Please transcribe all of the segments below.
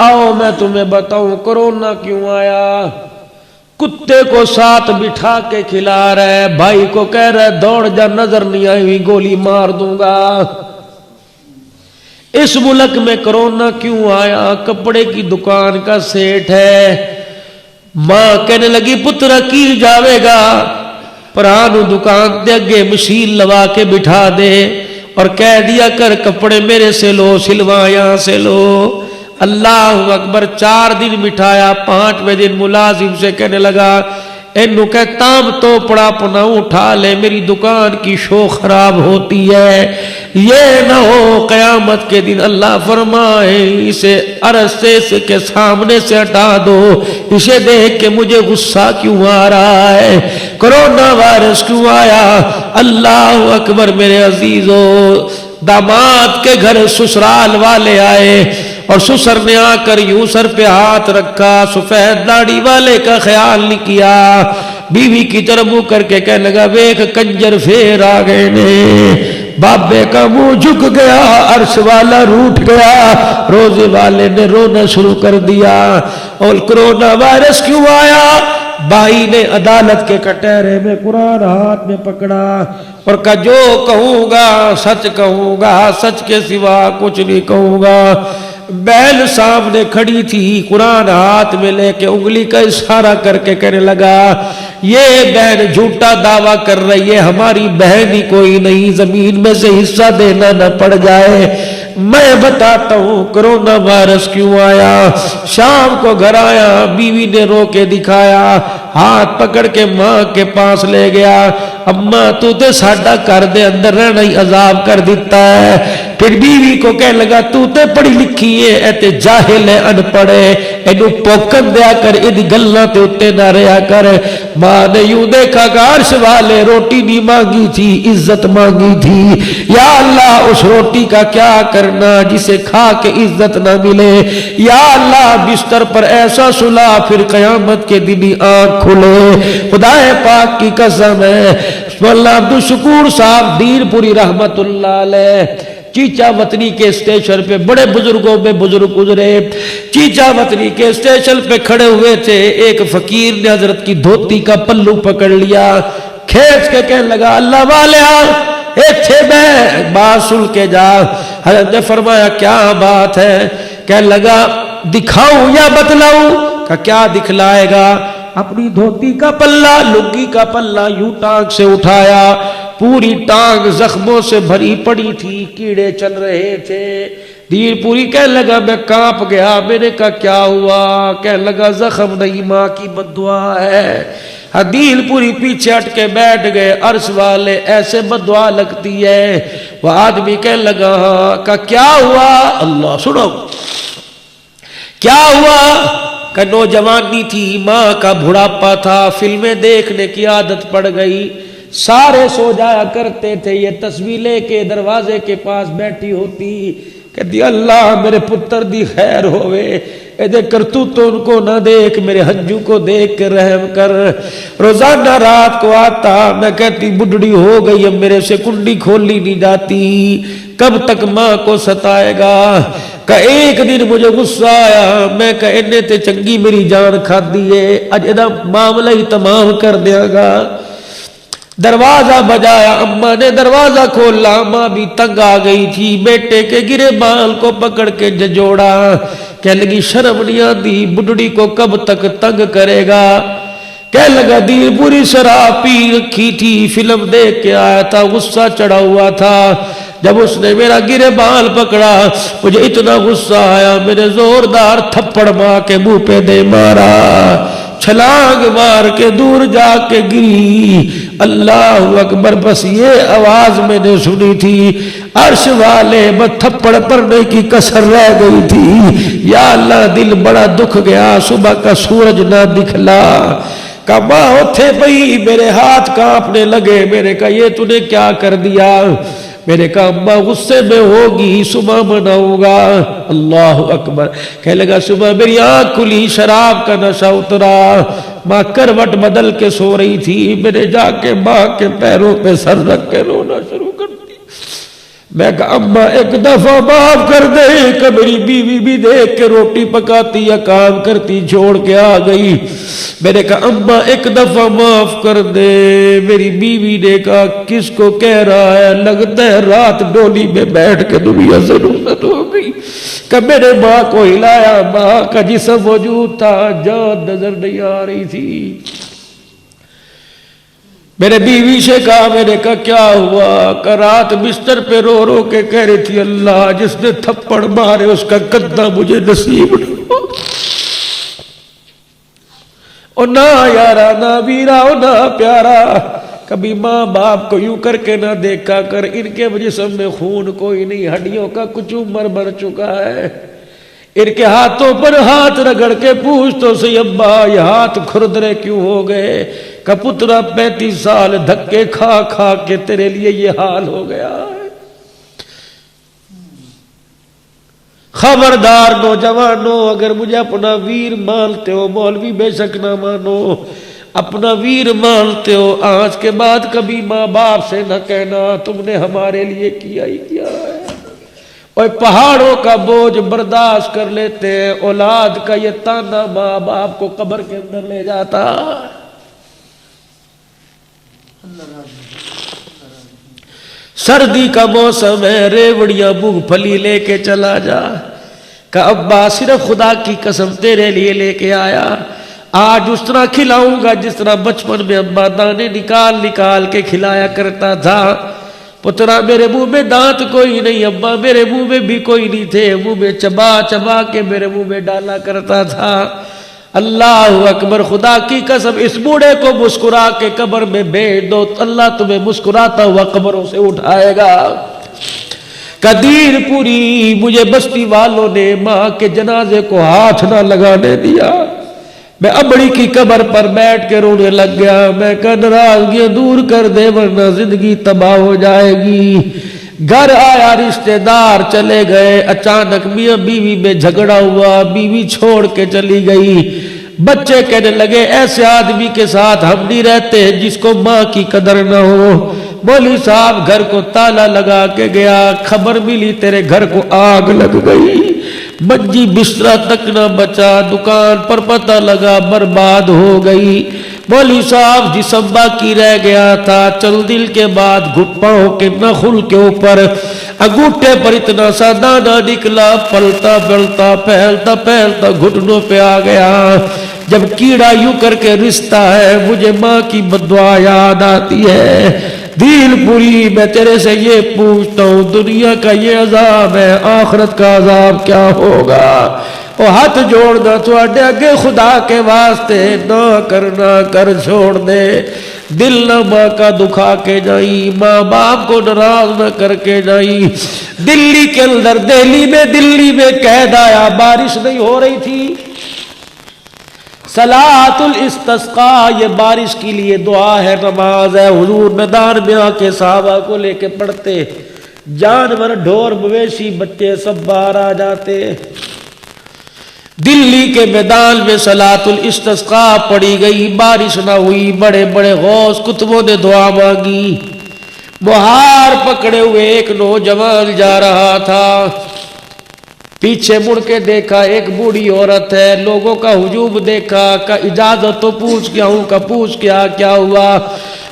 آؤ میں تمہیں بتاؤں کرونا کیوں آیا۔ کتے کو ساتھ بٹھا کے کھلا رہے، بھائی کو کہہ رہے دوڑ جا، نظر نہیں آئی ہوئی گولی مار دوں گا۔ اس ملک میں کرونا کیوں آیا؟ کپڑے کی دکان کا سیٹ ہے، ماں کہنے لگی پترا کی جاوے گا، پرانو دکان دے اگے مشین لوا کے بٹھا دے اور کہہ دیا کر کپڑے میرے سے لو، سلوا یہاں سے لو۔ اللہ اکبر، 4 دن بٹھایا، 5ویں دن ملازم سے کہنے لگا اینو کہ تام تو پڑا پنا اٹھا لے، میری دکان کی شو خراب ہوتی ہے، یہ نہ ہو قیامت کے دن اللہ فرمائے اسے عرصے سے کے سامنے سے ہٹا دو، اسے دیکھ کے مجھے غصہ کیوں آ رہا ہے، کرونا وائرس کیوں آیا۔ اللہ اکبر میرے عزیزو، داماد کے گھر سسرال والے آئے اور سسر نے آ کر یوں سر پہ ہاتھ رکھا، سفید داڑھی والے کا خیال نہیں کیا، بیوی کی طرف منہ کر کے کہنے لگا ویکھ کنجر پھر آ گئے نے۔ بابے کا منہ جھک گیا، عرش والا روٹ گیا، روزے والے نے رونا شروع کر دیا۔ اور کرونا وائرس کیوں آیا؟ بھائی نے عدالت کے کٹہرے میں قرآن ہاتھ میں پکڑا اور کہا جو کہوں گا سچ کہوں گا، سچ کے سوا کچھ نہیں کہوں گا۔ بہن سامنے کھڑی تھی، قرآن ہاتھ میں لے کے انگلی کا اشارہ کر کے کہنے لگا یہ بہن جھوٹا دعویٰ کر رہی ہے، ہماری بہن ہی کوئی نہیں، زمین میں سے حصہ دینا نہ پڑ جائے۔ میں بتاتا ہوں کرونا وائرس کیوں آیا۔ شام کو گھر آیا، بیوی نے رو کے دکھایا، ہاتھ پکڑ کے ماں کے پاس لے گیا، اماں تو تے ساڈا کر دے اندر رہنا ہی عذاب کر دیتا ہے۔ پھر بیوی کو کہنے لگا تو تے پڑھی لکھی ہے، اے تے جاہل ہے، ان پڑھے، اینو پوکن دیا کر، ایدی گلاں تے اتے نہ رہا کر۔ ماں نے یوں دیکھا کہ عرش والے روٹی نہیں مانگی تھی، عزت مانگی تھی، یا اللہ اس روٹی کا کیا کرنا جسے کھا کے عزت نہ ملے، یا اللہ بستر پر ایسا سلا پھر قیامت کے دن آنکھ کھلے۔ خدا پاک کی قسم ہے، مولانا عبدالشکور صاحب دیر پوری رحمت اللہ علیہ چیچا وطنی کے اسٹیشن پہ، بڑے بزرگوں میں بزرگ گزرے، چیچا وطنی کے اسٹیشن پہ کھڑے ہوئے تھے، ایک فقیر نے حضرت کی دھوتی کا پلو پکڑ لیا، کھینچ کے کہنے لگا اللہ والے ایتھے میں بات سن کے جا۔ حضرت نے فرمایا کیا بات ہے؟ کہنے لگا دکھاؤں یا بتلاؤں؟ کہ کیا دکھلائے گا؟ اپنی دھوتی کا پلہ، لنگی کا پلہ یوں ٹانگ سے اٹھایا، پوری ٹانگ زخموں سے بھری پڑی تھی، کیڑے چل رہے تھے۔ دیر پوری کہنے لگا میں کانپ گیا، میں نے کہا کیا ہوا؟ کہنے لگا زخم نہیں، ماں کی بددعا ہے۔ دیر پوری پیچھے ہٹ کے بیٹھ گئے، عرش والے ایسے بددعا لگتی ہے۔ وہ آدمی کہنے لگا ہاں۔ کہا کیا ہوا؟ اللہ سنو کیا ہوا؟ کہ نوجوانی تھی، ماں کا بڑھاپا تھا، فلمیں دیکھنے کی عادت پڑ گئی، سارے سو جایا کرتے تھے، یہ تصویر لے کے دروازے کے پاس بیٹھی ہوتی، کہتی اللہ میرے پتر دی خیر ہوئے، اے دے کرتوتوں ان کو نہ دیکھ، میرے ہنجو کو دیکھ کے رحم کر۔ روزانہ رات کو آتا، میں کہتی بڈڑی ہو گئی اب میرے سے کنڈی کھولی نہیں جاتی، کب تک ماں کو ستائے گا؟ کہ ایک دن مجھے غصہ آیا، میں کہ انہیں تے چنگی میری جان کھا دیے، اج ادا معاملہ ہی تمام کر دیا گا۔ دروازہ بجایا، اماں نے دروازہ کھولا، ماں بھی تنگ آ گئی تھی، بیٹے کے گرے بال کو پکڑ کے جھنجھوڑا، کہنے لگی شرم نہیں آتی، بڈڑی کو کب تک تنگ کرے گا؟ کہنے لگا دیر پوری شراب پی رکھی تھی، فلم دیکھ کے آیا تھا، غصہ چڑھا ہوا تھا، جب اس نے میرا گرے بال پکڑا مجھے اتنا غصہ آیا، میں نے زوردار تھپڑ ماں کے منہ پہ دے مارا، چھلانگ مار کے دور جا کے گری۔ اللہ اکبر، بس یہ آواز میں نے سنی تھی، عرش والے بس تھپڑ پڑنے کی کسر رہ گئی تھی، یا اللہ دل بڑا دکھ گیا، صبح کا سورج نہ دکھلا۔ کہ ماں اتھے پئی، میرے ہاتھ کانپنے لگے، میں نے کہا یہ تو نے کیا کر دیا؟ میں نے کہا اماں غصے میں ہوگی، صبح مناؤں گا۔ اللہ اکبر، کہنے لگا صبح میری آنکھ کھلی، شراب کا نشہ اترا، ماں کروٹ بدل کے سو رہی تھی، میں نے جا کے ماں کے پیروں پہ سر رکھ کے رونا شروع کر دیا۔ میں کہا اماں ایک دفعہ معاف کر دے کہ میری بیوی بھی دیکھ کے روٹی پکاتی یا کام کرتی چھوڑ کے آ گئی. میں نے کہا اماں ایک دفعہ معاف کر دے. میری بیوی نے کہا کس کو کہہ رہا ہے, لگتا ہے رات ڈولی میں بیٹھ کے دنیا سے رخصت ہو گئی. کہ میں نے ماں کو ہلایا, ماں کا جسم موجود تھا, جان نظر نہیں آ رہی تھی. میرے بیوی سے کہا, میں نے کہا کیا ہوا؟ کہ رات بستر پہ رو رو کے کہہ رہی تھی اللہ جس نے تھپڑ مارے اس کا گدہ مجھے نصیب نہ ہو. اور نہ یارا نہ ویرا نہ پیارا, کبھی ماں باپ کو یوں کر کے نہ دیکھا کر, ان کے جسم میں خون کوئی نہیں, ہڈیوں کا کچھ عمر بڑھ چکا ہے. ان کے ہاتھوں پر ہاتھ رگڑ کے پوچھ تو سی ابا یہ ہاتھ کھردرے کیوں ہو گئے؟ کہ پترا 35 سال دھکے کھا کھا کے تیرے لیے یہ حال ہو گیا ہے. خبردار نوجوانوں, اگر مجھے اپنا ویر مانتے ہو, مولوی بے شک نہ مانو, اپنا ویر مانتے ہو, آج کے بعد کبھی ماں باپ سے نہ کہنا تم نے ہمارے لیے کیا ہی کیا ہے. اور پہاڑوں کا بوجھ برداشت کر لیتے ہیں, اولاد کا یہ تانا ماں باپ کو قبر کے اندر لے جاتا. سردی کا موسم ہے, ریوڑیاں مونگ پھلی لے کے چلا جا. کہ ابا صرف خدا کی قسم تیرے لیے لے کے آیا, آج اس طرح کھلاؤں گا جس طرح بچپن میں ابا دانے نکال نکال کے کھلایا کرتا تھا. پترا میرے منہ میں دانت کوئی نہیں ابا, میرے منہ میں بھی کوئی نہیں تھے, منہ میں چبا چبا کے میرے منہ میں ڈالا کرتا تھا. اللہ اکبر, خدا کی قسم اس بوڑھے کو مسکرا کے قبر میں بھیج دو, اللہ تمہیں مسکراتا ہوا قبروں سے اٹھائے گا. قدیر پوری مجھے بستی والوں نے ماں کے جنازے کو ہاتھ نہ لگانے دیا. میں امڑی کی قبر پر بیٹھ کے رونے لگ گیا. میں کہا ناراضگیاں دور کر دے ورنہ زندگی تباہ ہو جائے گی. گھر آیا, رشتہ دار چلے گئے, اچانک میاں بیوی میں جھگڑا ہوا, بیوی چھوڑ کے چلی گئی. بچے کہنے لگے ایسے آدمی کے ساتھ ہم نہیں رہتے جس کو ماں کی قدر نہ ہو. مولوی صاحب گھر کو تالا لگا کے گیا, خبر ملی تیرے گھر کو آگ لگ گئی, منجی بسترا تک نہ بچا, دکان پر پتہ لگا برباد ہو گئی. مولوی صاحب جسم باقی رہ گیا تھا, چل دل کے بعد گھٹنوں کے نخل کے اوپر انگوٹھے پر اتنا سا دانا نکلا, پلتا پلتا پھیلتا پھیلتا گھٹنوں پہ آ گیا. جب کیڑا یوں کر کے رستا ہے مجھے ماں کی بددعا یاد آتی ہے. دل پوری میں تیرے سے یہ پوچھتا ہوں, دنیا کا یہ عذاب ہے, آخرت کا عذاب کیا ہوگا؟ اور ہاتھ جوڑنا تھوڑے اگے خدا کے واسطے, نہ کر چھوڑ دے. دل نہ ماں کا دکھا کے جائی, ماں باپ کو ناراض نہ کر کے جائی. دلی کے اندر دلی میں قید آیا, بارش نہیں ہو رہی تھی. صلاۃ الاستسقاء یہ بارش کے لیے دعا ہے, نماز ہے. حضور میدان میں آ کے صحابہ کو لے کے پڑھتے, جانور ڈھور مویشی بچے سب باہر آ جاتے. دلی کے میدان میں صلاۃ الاستسقاء پڑھی گئی, بارش نہ ہوئی. بڑے بڑے غوث کتبوں نے دعا مانگی. مہار پکڑے ہوئے ایک نوجوان جا رہا تھا, پیچھے مڑ کے دیکھا ایک بوڑھی عورت ہے, لوگوں کا ہجوم دیکھا, کا اجازت تو پوچھ کے آؤں, کا پوچھ کیا ہوا.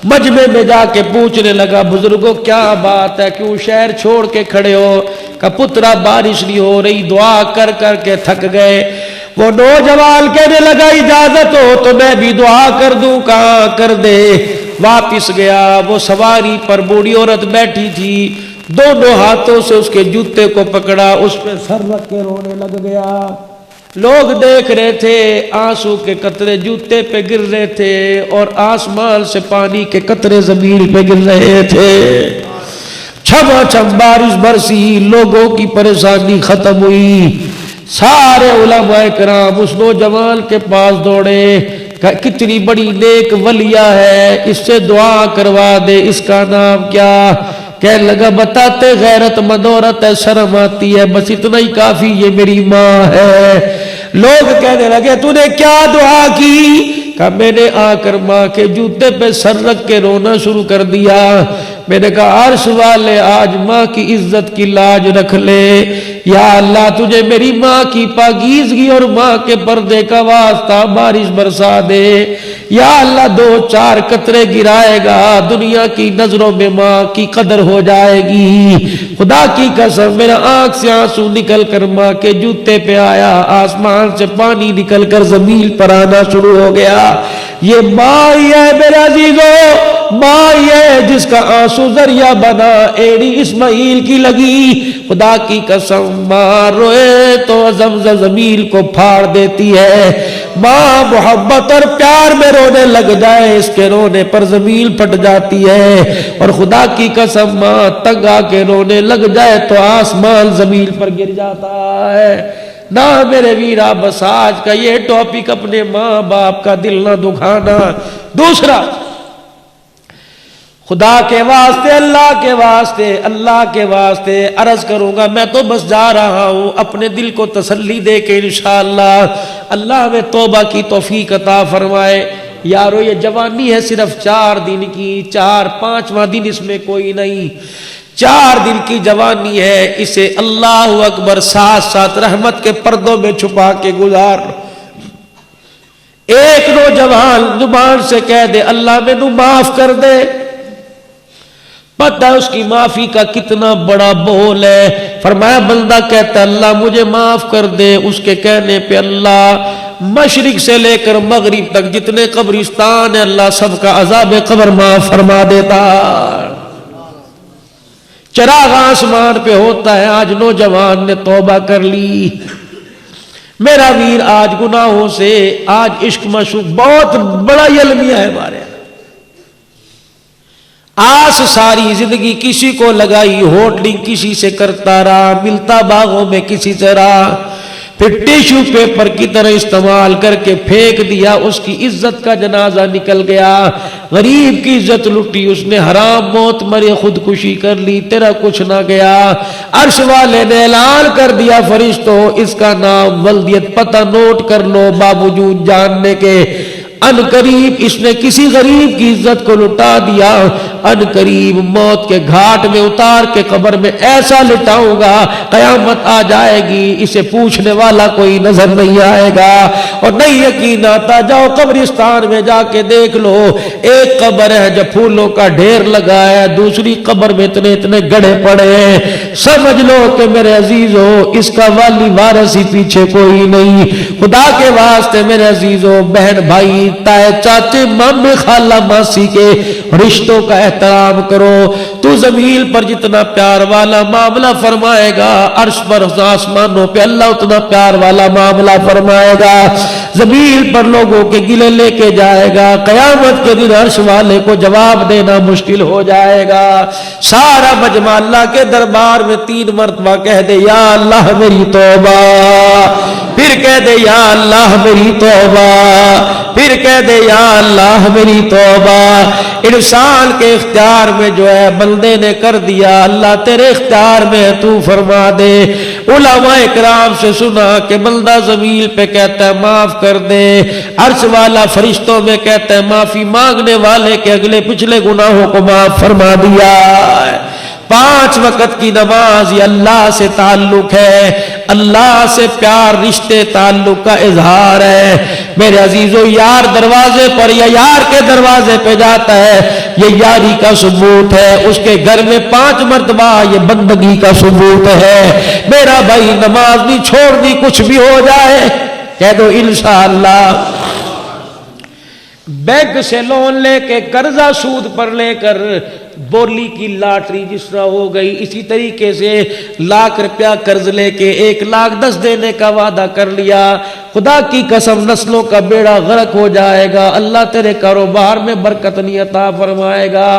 مجمع میں جا کے پوچھنے لگا بزرگوں کیا بات ہے, کیوں شہر چھوڑ کے کھڑے ہو؟ کا پترا بارش نہیں ہو رہی, دعا کر کر کے تھک گئے. وہ نوجوان کہنے لگا اجازت ہو تو میں بھی دعا کر دوں. کہاں کر دے. واپس گیا, وہ سواری پر بوڑھی عورت بیٹھی تھی, دونوں ہاتھوں سے اس کے جوتے کو پکڑا, اس پہ سر رکھ کے رونے لگ گیا. لوگ دیکھ رہے تھے, آنسو کے قطرے جوتے پہ گر رہے تھے اور آسمان سے پانی کے قطرے زمین پہ گر رہے تھے. چھما چھم بارش برسی, لوگوں کی پریشانی ختم ہوئی. سارے علماء کرام اس نوجوان کے پاس دوڑے, کتنی بڑی نیک ولیہ ہے, اس سے دعا کروا دے, اس کا نام کیا؟ کہنے لگا بتاتے غیرت مند عورت ہے, شرم آتی ہے, بس اتنا ہی کافی, یہ میری ماں ہے. لوگ کہنے لگے تو نے کیا دعا کی؟ کہ میں نے آ کر ماں کے جوتے پہ سر رکھ کے رونا شروع کر دیا. میں نے کہا عرش والے آج ماں کی عزت کی لاج رکھ لے، یا اللہ تجھے میری ماں کی پاکیزگی اور ماں کے پردے کا واسطہ بارش برسا دے، یا اللہ 2-4 قطرے گرائے گا، دنیا کی نظروں میں ماں کی قدر ہو جائے گی۔ خدا کی قسم میرا آنکھ سے آنسو نکل کر ماں کے جوتے پہ آیا، آسمان سے پانی نکل کر زمین پر آنا شروع ہو گیا۔ یہ ماں ہی ہے میرے عزیزو، ماں ہی ہے جس کا آنسو ذریعہ بنا ایڑی اسماعیل کی لگی۔ خدا کی قسم ماں روئے تو زمین کو پھاڑ دیتی ہے، ماں محبت اور پیار میں رونے لگ جائے اس کے رونے پر زمین پھٹ جاتی ہے، اور خدا کی قسم ماں تنگ آ کے رونے لگ جائے تو آسمان زمین پر گر جاتا ہے۔ نہ میرے ویرا بس آج کا یہ ٹاپک اپنے ماں باپ کا دل نہ دکھانا۔ دوسرا، خدا کے واسطے اللہ کے واسطے عرض کروں گا، میں تو بس جا رہا ہوں اپنے دل کو تسلی دے کے انشاءاللہ اللہ میں توبہ کی توفیق عطا فرمائے۔ یارو یہ جوانی ہے صرف 4 دن کی، 4-5واں دن اس میں کوئی نہیں، 4 دن کی جوانی ہے، اسے اللہ اکبر ساتھ رحمت کے پردوں میں چھپا کے گزار۔ ایک نوجوان زبان سے کہہ دے اللہ مینوں معاف کر دے، پتہ اس کی معافی کا کتنا بڑا بول ہے۔ فرمایا بندہ کہتا ہے اللہ مجھے معاف کر دے، اس کے کہنے پہ اللہ مشرق سے لے کر مغرب تک جتنے قبرستان ہیں اللہ سب کا عذاب قبر معاف فرما دیتا۔ چراغ آسمان پہ ہوتا ہے، آج نوجوان نے توبہ کر لی۔ میرا ویر آج گناہوں سے، آج عشق مشوق بہت بڑا المیہ ہے ہمارے، آس ساری زندگی کسی کو لگائی، ہوٹلنگ کسی سے کرتا رہا، ملتا باغوں میں کسی سے رہا، پھر ٹیشو پیپر کی طرح استعمال کر کے پھینک دیا، اس کی عزت کا جنازہ نکل گیا، غریب کی عزت لٹی، اس نے حرام موت مرے، خودکشی کر لی، تیرا کچھ نہ گیا۔ عرش والے نے اعلان کر دیا فرشتوں اس کا نام ولدیت پتہ نوٹ کر لو، باوجود جاننے کے ان قریب اس نے کسی غریب کی عزت کو لٹا دیا، ان قریب موت کے گھاٹ میں اتار کے قبر میں ایسا لٹاؤں گا قیامت آ جائے گی، اسے پوچھنے والا کوئی نظر نہیں آئے گا، اور نہیں یقین آتا جاؤ قبرستان میں جا کے دیکھ لو، ایک قبر ہے جو پھولوں کا ڈھیر لگا ہے، دوسری قبر میں اتنے گڑھے پڑے ہیں، سمجھ لو کہ میرے عزیزو اس کا والی وارث ہی پیچھے کوئی نہیں۔ خدا کے واسطے میرے عزیزو، بہن بھائی، تائے چاچے، مامے، خالہ ماسی کے رشتوں کا احترام کرو۔ تو زمین پر جتنا پیار والا معاملہ فرمائے گا، عرش پر آسمانوں پہ اللہ اتنا پیار والا معاملہ فرمائے گا، زمین پر لوگوں کے گلے لے کے جائے گا، قیامت کے دن عرش والے کو جواب دینا مشکل ہو جائے گا۔ سارا مجمع اللہ کے دربار میں 3 مرتبہ کہہ دے یا اللہ میری توبہ، پھر کہہ دے یا اللہ میری توبہ، پھر کہہ دے یا اللہ میری توبہ۔ انسان کے اختیار میں جو ہے بندے نے کر دیا، اللہ تیرے اختیار میں تو فرما دے۔ علماء اکرام سے سنا کہ بندہ زمین پہ کہتا ہے معاف کر دے، عرش والا فرشتوں میں کہتا ہے معافی مانگنے والے کے اگلے پچھلے گناہوں کو معاف فرما دیا۔ 5 وقت کی نماز یہ اللہ سے تعلق ہے، اللہ سے پیار، رشتے تعلق کا اظہار ہے۔ میرے عزیزو یار دروازے پر یا یار کے دروازے پہ جاتا ہے، یہ یاری کا ثبوت ہے، اس کے گھر میں 5 مرتبہ یہ بندگی کا ثبوت ہے۔ میرا بھائی نماز نہیں چھوڑنی، کچھ بھی ہو جائے کہہ دو انشاءاللہ۔ بینک سے لون لے کے قرضہ سود پر لے کر بولی کی لاٹری جس طرح ہو گئی، اسی طریقے سے 1 لاکھ روپیہ قرض لے کے 1,10,000 دینے کا وعدہ کر لیا، خدا کی قسم نسلوں کا بیڑا غرق ہو جائے گا، اللہ تیرے کاروبار میں برکت نہیں عطا فرمائے گا،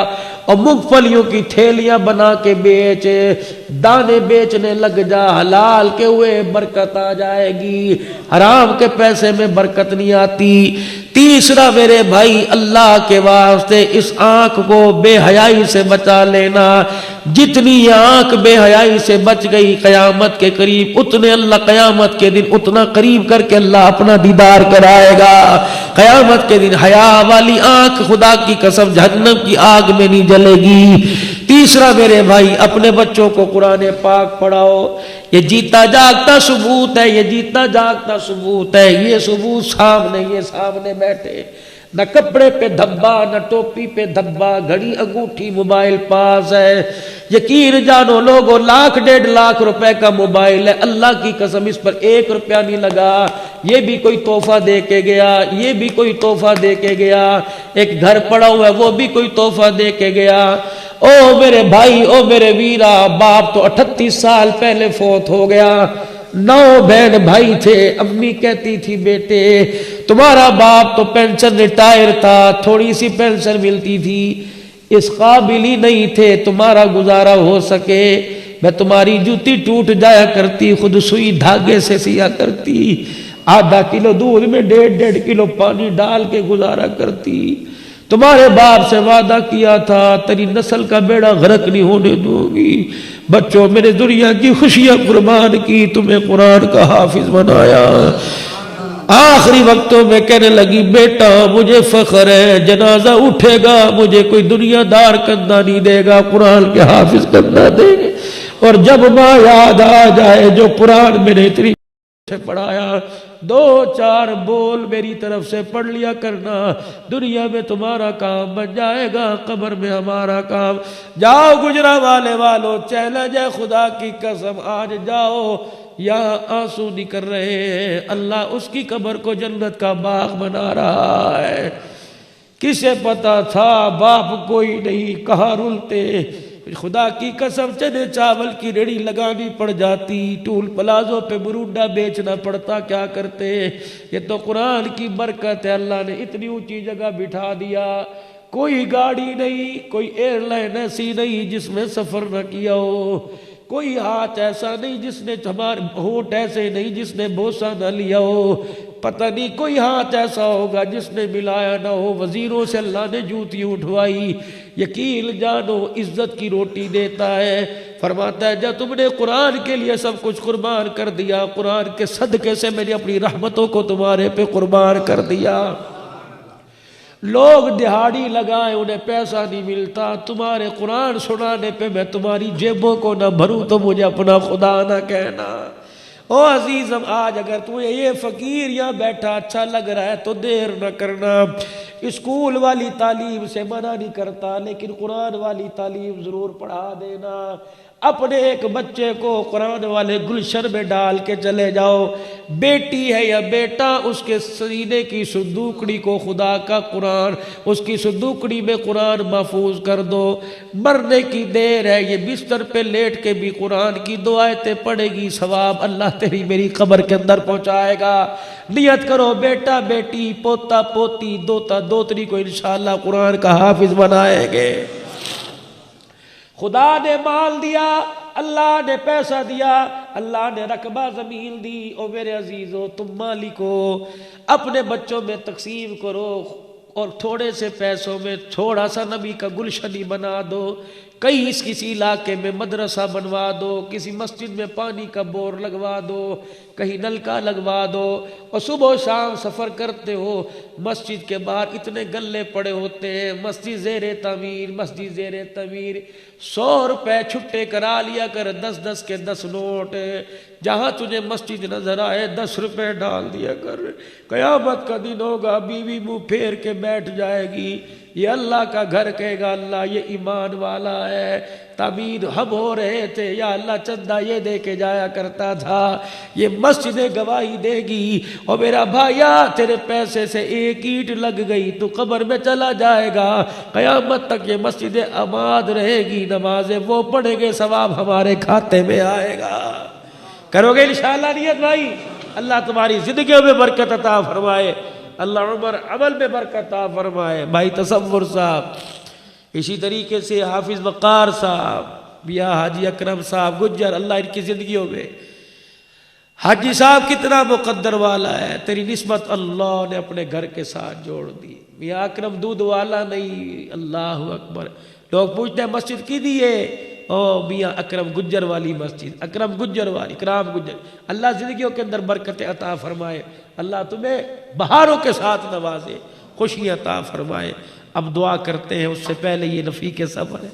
اور مونگ پھلیوں کی تھیلیاں بنا کے بیچ، دانے بیچنے لگ جا، حلال کے ہوئے برکت آ جائے گی، حرام کے پیسے میں برکت نہیں آتی۔ تیسرا میرے بھائی اللہ کے واسطے اس آنکھ کو بے حیائی سے بچا لینا، جتنی یہ آنکھ بے حیائی سے بچ گئی قیامت کے قریب اتنے اللہ قیامت کے دن اتنا قریب کر کے اللہ اپنا دیدار کرائے گا۔ قیامت کے دن حیا والی آنکھ خدا کی قسم جہنم کی آگ میں نہیں جلے گی۔ تیسرا میرے بھائی اپنے بچوں کو قرآن پاک پڑھاؤ. یہ جیتا جاگتا ثبوت ہے, یہ جیتا جاگتا ثبوت ہے. یہ ثبوت سامنے بیٹھے, نہ کپڑے پہ دھبا, نہ ٹوپی پہ دھبا, گھڑی انگوٹھی موبائل پاس ہے. یقین جانو لوگوں, 1,00,000 روپے کا موبائل ہے, اللہ کی قسم اس پر 1 روپیہ نہیں لگا. یہ بھی کوئی تحفہ دے کے گیا, یہ بھی کوئی تحفہ دے کے گیا. ایک گھر پڑا ہوا ہے وہ بھی کوئی تحفہ دے کے گیا. او میرے بھائی, او میرے ویرا, باپ تو 38 سال پہلے فوت ہو گیا. 9 بہن بھائی تھے. امی کہتی تھی بیٹے تمہارا باپ تو پینشن ریٹائر تھا, تھوڑی سی پینشن ملتی تھی, اس قابل ہی نہیں تھے تمہارا گزارا ہو سکے. میں تمہاری جوتی ٹوٹ جایا کرتی, خود سوئی دھاگے سے سیا کرتی, آدھا کلو دودھ میں 1.5 کلو پانی ڈال کے گزارا کرتی. تمہارے باپ سے وعدہ کیا تھا تیری نسل کا بیڑا غرق نہیں ہونے دوں گی. بچوں میرے دنیا کی خوشیاں قربان کی, تمہیں قرآن کا حافظ بنایا. آخری وقتوں میں کہنے لگی بیٹا مجھے فخر ہے, جنازہ اٹھے گا مجھے کوئی دنیا دار کندھا نہیں دے گا, قرآن کے حافظ کندھا دے گے. اور جب ماں یاد آ جائے جو قرآن میں نے اتنی سے پڑھایا, 2-4 بول میری طرف سے پڑھ لیا کرنا, دنیا میں تمہارا کام بن جائے گا, قبر میں ہمارا کام. جاؤ گجرانوالے والو, چیلنج ہے خدا کی قسم, آج جاؤ, یہاں آنسو نکل رہے ہیں, اللہ اس کی قبر کو جنت کا باغ بنا رہا ہے. کسے پتا تھا باپ کوئی نہیں, کہاں رلتے. خدا کی قسم چنے چاول کی ریڑھی لگانی پڑ جاتی, ٹول پلازوں پہ مرونڈا بیچنا پڑتا, کیا کرتے. یہ تو قرآن کی برکت ہے, اللہ نے اتنی اونچی جگہ بٹھا دیا. کوئی گاڑی نہیں, کوئی ایئر لائن ایسی نہیں جس میں سفر نہ کیا ہو, کوئی ہاتھ ایسا نہیں جس نے, ہمارے ہونٹ ایسے نہیں جس نے بوسہ نہ لیا ہو, پتہ نہیں کوئی ہاتھ ایسا ہوگا جس نے ملایا نہ ہو. وزیروں سے اللہ نے جوتی اٹھوائی. یقین جانو عزت کی روٹی دیتا ہے, فرماتا ہے جب تم نے قرآن کے لیے سب کچھ قربان کر دیا, قرآن کے صدقے سے میں نے اپنی رحمتوں کو تمہارے پہ قربان کر دیا. لوگ دہاڑی لگائیں انہیں پیسہ نہیں ملتا, تمہارے قرآن سنانے پہ میں تمہاری جیبوں کو نہ بھروں تو مجھے اپنا خدا نہ کہنا. او عزیزم, آج اگر تمہیں یہ فقیر یہاں بیٹھا اچھا لگ رہا ہے تو دیر نہ کرنا. اسکول والی تعلیم سے منع نہیں کرتا, لیکن قرآن والی تعلیم ضرور پڑھا دینا. اپنے ایک بچے کو قرآن والے گلشن میں ڈال کے چلے جاؤ. بیٹی ہے یا بیٹا, اس کے سینے کی صندوقڑی کو خدا کا قرآن, اس کی صندوقڑی میں قرآن محفوظ کر دو. مرنے کی دیر ہے, یہ بستر پہ لیٹ کے بھی قرآن کی دو آیتیں پڑھے گی, ثواب اللہ تیری میری قبر کے اندر پہنچائے گا. نیت کرو بیٹا بیٹی پوتا پوتی دوتا دوتری کو انشاءاللہ قرآن کا حافظ بنائیں گے. خدا نے مال دیا, اللہ نے پیسہ دیا, اللہ نے رقبہ زمین دی. او میرے عزیزو, تم مالک ہو, اپنے بچوں میں تقسیم کرو اور تھوڑے سے پیسوں میں تھوڑا سا نبی کا گلشن بنا دو. کہیں کسی علاقے میں مدرسہ بنوا دو, کسی مسجد میں پانی کا بور لگوا دو, کہیں نلکا لگوا دو. اور صبح و شام سفر کرتے ہو, مسجد کے باہر اتنے گلے پڑے ہوتے ہیں, مسجد زیر تعمیر, مسجد زیر تعمیر. 100 روپے چھٹے کرا لیا کر, 10 کے 10 نوٹ. جہاں تجھے مسجد نظر آئے 10 روپے ڈال دیا کر. قیامت کا دن ہوگا, بیوی منہ پھیر کے بیٹھ جائے گی, یہ اللہ کا گھر کہے گا اللہ یہ ایمان والا ہے. تعمیر ہم ہو رہے تھے, یا اللہ چندہ یہ دے کے جایا کرتا تھا, یہ مسجد گواہی دے گی. اور میرا بھائیا تیرے پیسے سے ایک اینٹ لگ گئی تو قبر میں چلا جائے گا, قیامت تک یہ مسجد آباد رہے گی, نمازیں وہ پڑھیں گے, ثواب ہمارے کھاتے میں آئے گا. کرو گے انشاءاللہ نیت بھائی؟ اللہ تمہاری زندگیوں میں برکت عطا فرمائے, اللہ عمر عمل میں برکت عطا فرمائے. بھائی تصور صاحب, اسی طریقے سے حافظ وقار صاحب یا حاجی اکرم صاحب گجر, اللہ ان کی زندگیوں میں. حاجی صاحب کتنا مقدر والا ہے, تیری نسبت اللہ نے اپنے گھر کے ساتھ جوڑ دی. میاں اکرم دودھ والا نہیں, اللہ اکبر. لوگ پوچھتے ہیں مسجد کی دی ہے, او میاں اکرم گجر والی مسجد, اکرم گجر والی, اکرام گجر. اللہ زندگیوں کے اندر برکت عطا فرمائے, اللہ تمہیں بہاروں کے ساتھ نوازے, خوشی عطا فرمائے. اب دعا کرتے ہیں, اس سے پہلے یہ رفیق سفر ہے.